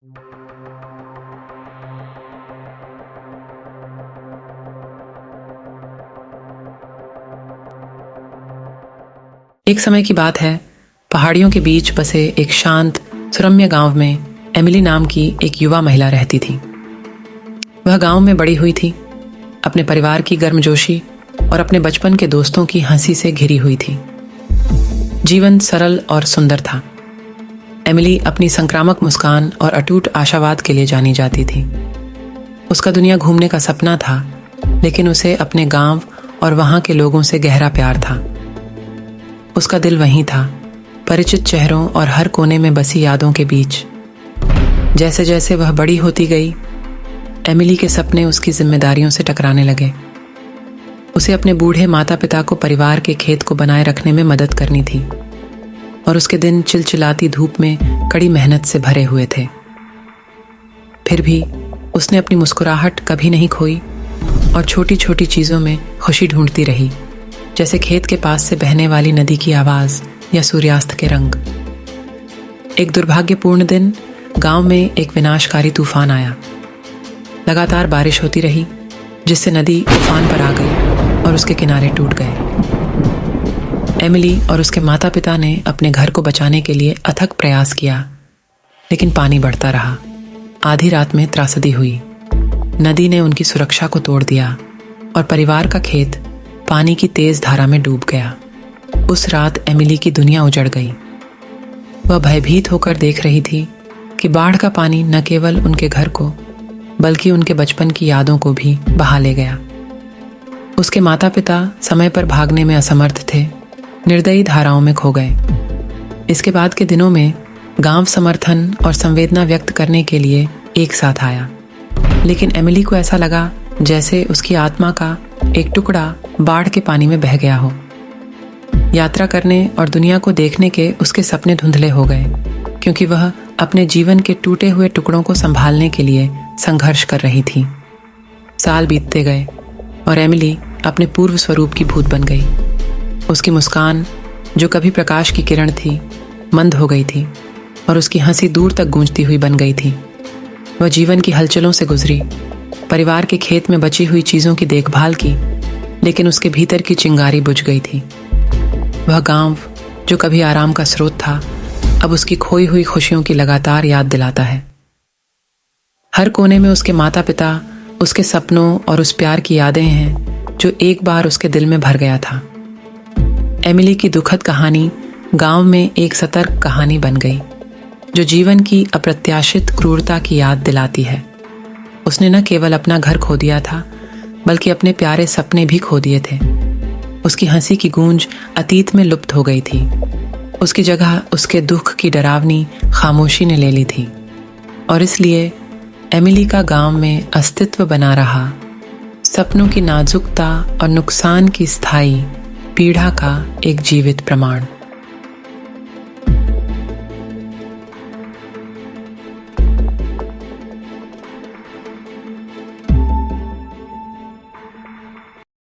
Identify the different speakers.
Speaker 1: एक समय की बात है, पहाड़ियों के बीच बसे एक शांत सुरम्य गांव में एमिली नाम की एक युवा महिला रहती थी। वह गांव में बड़ी हुई थी, अपने परिवार की गर्मजोशी और अपने बचपन के दोस्तों की हंसी से घिरी हुई थी। जीवन सरल और सुंदर था। एमिली अपनी संक्रामक मुस्कान और अटूट आशावाद के लिए जानी जाती थी। उसका दुनिया घूमने का सपना था, लेकिन उसे अपने गांव और वहां के लोगों से गहरा प्यार था। उसका दिल वहीं था, परिचित चेहरों और हर कोने में बसी यादों के बीच। जैसे जैसे वह बड़ी होती गई, एमिली के सपने उसकी जिम्मेदारियों से टकराने लगे। उसे अपने बूढ़े माता पिता को परिवार के खेत को बनाए रखने में मदद करनी थी, और उसके दिन चिलचिलाती धूप में कड़ी मेहनत से भरे हुए थे। फिर भी उसने अपनी मुस्कुराहट कभी नहीं खोई और छोटी छोटी चीज़ों में खुशी ढूंढती रही, जैसे खेत के पास से बहने वाली नदी की आवाज़ या सूर्यास्त के रंग। एक दुर्भाग्यपूर्ण दिन गांव में एक विनाशकारी तूफान आया। लगातार बारिश होती रही, जिससे नदी उफान पर आ गई और उसके किनारे टूट गए। एमिली और उसके माता पिता ने अपने घर को बचाने के लिए अथक प्रयास किया, लेकिन पानी बढ़ता रहा। आधी रात में त्रासदी हुई। नदी ने उनकी सुरक्षा को तोड़ दिया और परिवार का खेत पानी की तेज धारा में डूब गया। उस रात एमिली की दुनिया उजड़ गई। वह भयभीत होकर देख रही थी कि बाढ़ का पानी न केवल उनके घर को, बल्कि उनके बचपन की यादों को भी बहा ले गया। उसके माता पिता समय पर भागने में असमर्थ थे, निर्दयी धाराओं में खो गए। इसके बाद के दिनों में गांव समर्थन और संवेदना व्यक्त करने के लिए एक साथ आया, लेकिन एमिली को ऐसा लगा जैसे उसकी आत्मा का एक टुकड़ा बाढ़ के पानी में बह गया हो। यात्रा करने और दुनिया को देखने के उसके सपने धुंधले हो गए, क्योंकि वह अपने जीवन के टूटे हुए टुकड़ों को संभालने के लिए संघर्ष कर रही थी। साल बीतते गए और एमिली अपने पूर्व स्वरूप की भूत बन गई। उसकी मुस्कान, जो कभी प्रकाश की किरण थी, मंद हो गई थी और उसकी हंसी दूर तक गूंजती हुई बन गई थी। वह जीवन की हलचलों से गुजरी, परिवार के खेत में बची हुई चीज़ों की देखभाल की, लेकिन उसके भीतर की चिंगारी बुझ गई थी। वह गांव, जो कभी आराम का स्रोत था, अब उसकी खोई हुई खुशियों की लगातार याद दिलाता है। हर कोने में उसके माता पिता, उसके सपनों और उस प्यार की यादें हैं जो एक बार उसके दिल में भर गया था। एमिली की दुखद कहानी गांव में एक सतर्क कहानी बन गई, जो जीवन की अप्रत्याशित क्रूरता की याद दिलाती है। उसने न केवल अपना घर खो दिया था, बल्कि अपने प्यारे सपने भी खो दिए थे। उसकी हंसी की गूंज अतीत में लुप्त हो गई थी। उसकी जगह उसके दुख की डरावनी खामोशी ने ले ली थी, और इसलिए एमिली का गांव में अस्तित्व बना रहा सपनों की नाजुकता और नुकसान की स्थायी पीड़ा का एक जीवित प्रमाण।